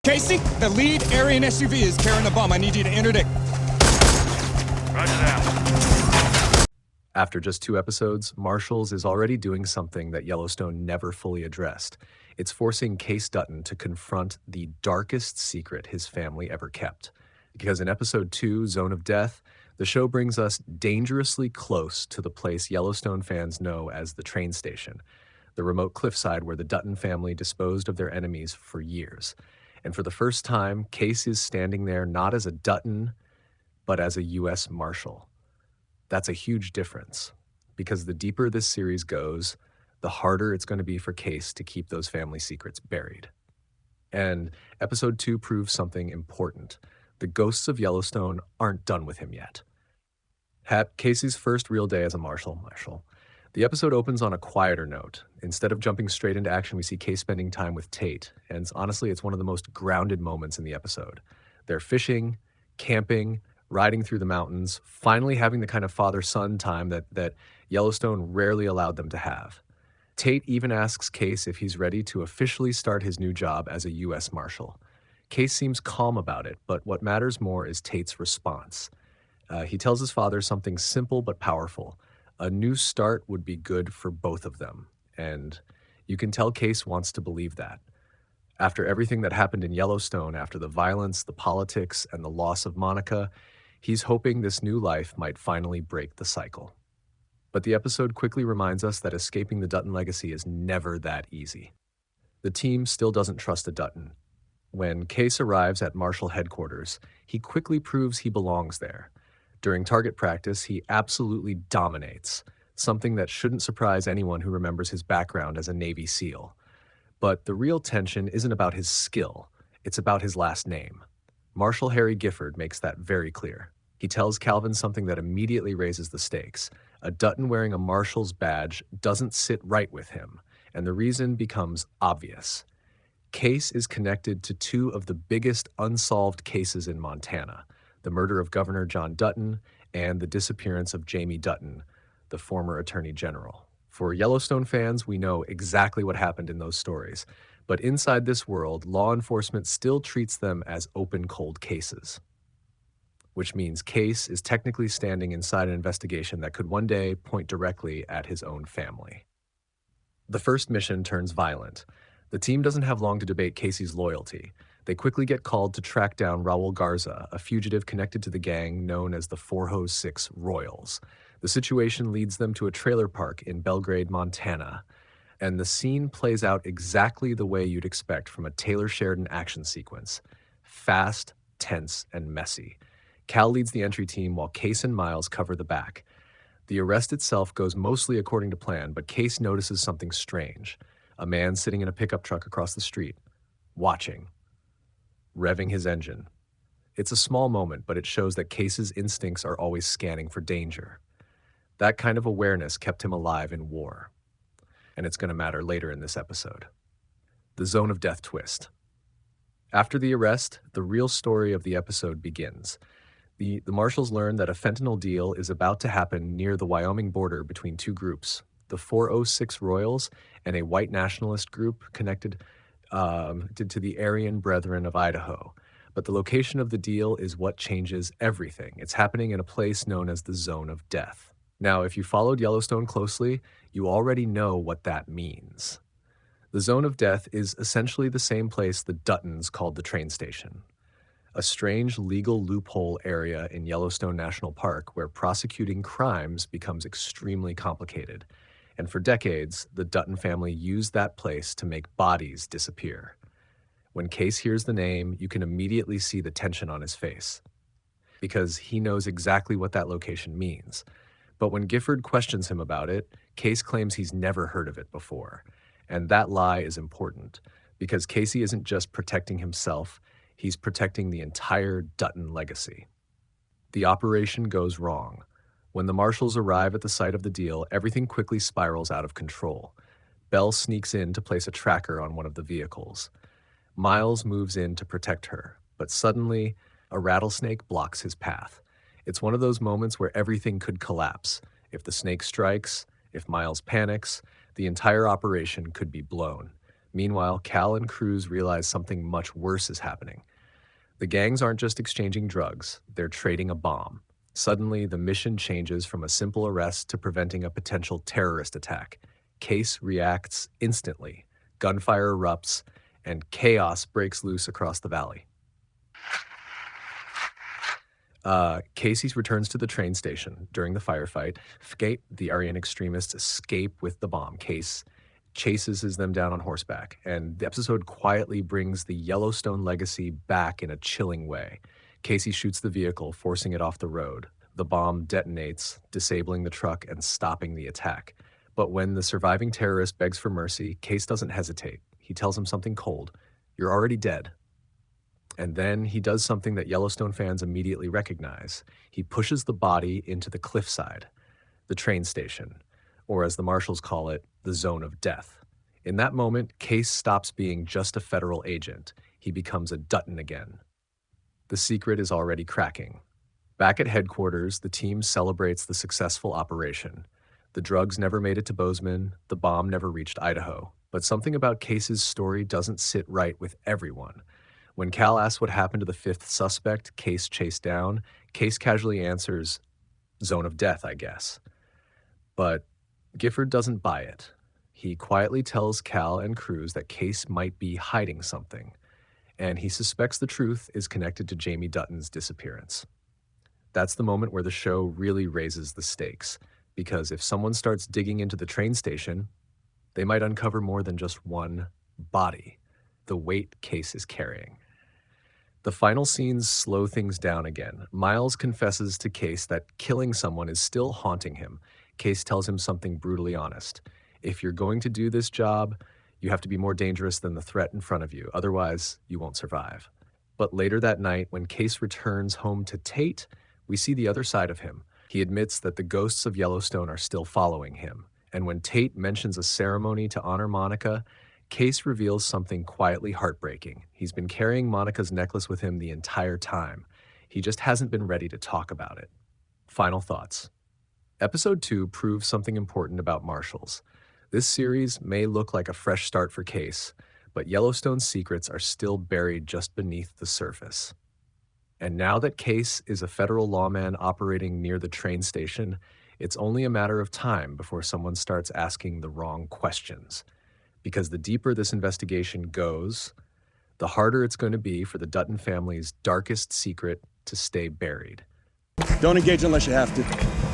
Kayce, the lead Aryan SUV is carrying a bomb. I need you to interdict. Roger that. After just 2 episodes, Marshals is already doing something that Yellowstone never fully addressed. It's forcing Kayce Dutton to confront the darkest secret his family ever kept. Because in episode 2, Zone of Death, the show brings us dangerously close to the place Yellowstone fans know as the train station, the remote cliffside where the Dutton family disposed of their enemies for years. And for the first time, Kayce is standing there not as a Dutton, but as a U.S. Marshal. That's a huge difference, because the deeper this series goes, the harder it's going to be for Kayce to keep those family secrets buried. And episode 2 proves something important. The ghosts of Yellowstone aren't done with him yet. Kayce's first real day as a Marshal. The episode opens on a quieter note. Instead of jumping straight into action, we see Kayce spending time with Tate. And honestly, it's one of the most grounded moments in the episode. They're fishing, camping, riding through the mountains, finally having the kind of father-son time that Yellowstone rarely allowed them to have. Tate even asks Kayce if he's ready to officially start his new job as a U.S. Marshal. Kayce seems calm about it, but what matters more is Tate's response. He tells his father something simple but powerful. A new start would be good for both of them, and you can tell Kayce wants to believe that. After everything that happened in Yellowstone, after the violence, the politics, and the loss of Monica, he's hoping this new life might finally break the cycle. But the episode quickly reminds us that escaping the Dutton legacy is never that easy. The team still doesn't trust the Dutton. When Kayce arrives at Marshal headquarters, he quickly proves he belongs there. During target practice, he absolutely dominates, something that shouldn't surprise anyone who remembers his background as a Navy SEAL. But the real tension isn't about his skill, it's about his last name. Marshal Harry Gifford makes that very clear. He tells Calvin something that immediately raises the stakes. A Dutton wearing a Marshal's badge doesn't sit right with him, and the reason becomes obvious. Kayce is connected to 2 of the biggest unsolved cases in Montana: the murder of Governor John Dutton and the disappearance of Jamie Dutton, the former Attorney General. For Yellowstone fans, we know exactly what happened in those stories, but inside this world, law enforcement still treats them as open cold cases, which means Kayce is technically standing inside an investigation that could one day point directly at his own family. The first mission turns violent. The team doesn't have long to debate Kayce's loyalty. They quickly get called to track down Raul Garza, a fugitive connected to the gang known as the 406 Royals. The situation leads them to a trailer park in Belgrade, Montana, and the scene plays out exactly the way you'd expect from a Taylor Sheridan action sequence: fast, tense, and messy. Cal leads the entry team while Kayce and Miles cover the back. The arrest itself goes mostly according to plan, but Kayce notices something strange. A man sitting in a pickup truck across the street, watching, revving his engine. It's a small moment, but it shows that Kayce's instincts are always scanning for danger. That kind of awareness kept him alive in war. And it's going to matter later in this episode. The Zone of Death twist. After the arrest, the real story of the episode begins. The Marshals learn that a fentanyl deal is about to happen near the Wyoming border between 2 groups, the 406 Royals and a white nationalist group connected to the Aryan Brethren of Idaho. But the location of the deal is what changes everything. It's happening in a place known as the Zone of Death. Now, if you followed Yellowstone closely, you already know what that means. The Zone of Death is essentially the same place the Duttons called the train station. A strange legal loophole area in Yellowstone National Park where prosecuting crimes becomes extremely complicated. And for decades, the Dutton family used that place to make bodies disappear. When Kayce hears the name, you can immediately see the tension on his face, because he knows exactly what that location means. But when Gifford questions him about it, Kayce claims he's never heard of it before. And that lie is important, because Kayce isn't just protecting himself, he's protecting the entire Dutton legacy. The operation goes wrong. When the Marshals arrive at the site of the deal, everything quickly spirals out of control. Belle sneaks in to place a tracker on one of the vehicles. Miles moves in to protect her, but suddenly, a rattlesnake blocks his path. It's one of those moments where everything could collapse. If the snake strikes, if Miles panics, the entire operation could be blown. Meanwhile, Cal and Cruz realize something much worse is happening. The gangs aren't just exchanging drugs, they're trading a bomb. Suddenly, the mission changes from a simple arrest to preventing a potential terrorist attack. Kayce reacts instantly. Gunfire erupts, and chaos breaks loose across the valley. Kayce returns to the train station during the firefight. The Aryan extremists escape with the bomb. Kayce chases them down on horseback, and the episode quietly brings the Yellowstone legacy back in a chilling way. Kayce shoots the vehicle, forcing it off the road. The bomb detonates, disabling the truck and stopping the attack. But when the surviving terrorist begs for mercy, Kayce doesn't hesitate. He tells him something cold. "You're already dead." And then he does something that Yellowstone fans immediately recognize. He pushes the body into the cliffside, the train station, or as the Marshals call it, the zone of death. In that moment, Kayce stops being just a federal agent. He becomes a Dutton again. The secret is already cracking. Back at headquarters, the team celebrates the successful operation. The drugs never made it to Bozeman, the bomb never reached Idaho. But something about Kayce's story doesn't sit right with everyone. When Cal asks what happened to the fifth suspect Kayce chased down, Kayce casually answers, "Zone of death, I guess." But Gifford doesn't buy it. He quietly tells Cal and Cruz that Kayce might be hiding something, and he suspects the truth is connected to Jamie Dutton's disappearance. That's the moment where the show really raises the stakes, because if someone starts digging into the train station, they might uncover more than just one body, the weight Kayce is carrying. The final scenes slow things down again. Miles confesses to Kayce that killing someone is still haunting him. Kayce tells him something brutally honest. If you're going to do this job, you have to be more dangerous than the threat in front of you. Otherwise, you won't survive. But later that night, when Kayce returns home to Tate, we see the other side of him. He admits that the ghosts of Yellowstone are still following him. And when Tate mentions a ceremony to honor Monica, Kayce reveals something quietly heartbreaking. He's been carrying Monica's necklace with him the entire time. He just hasn't been ready to talk about it. Final thoughts. Episode 2 proves something important about Marshals. This series may look like a fresh start for Kayce, but Yellowstone's secrets are still buried just beneath the surface. And now that Kayce is a federal lawman operating near the train station, it's only a matter of time before someone starts asking the wrong questions. Because the deeper this investigation goes, the harder it's going to be for the Dutton family's darkest secret to stay buried. Don't engage unless you have to.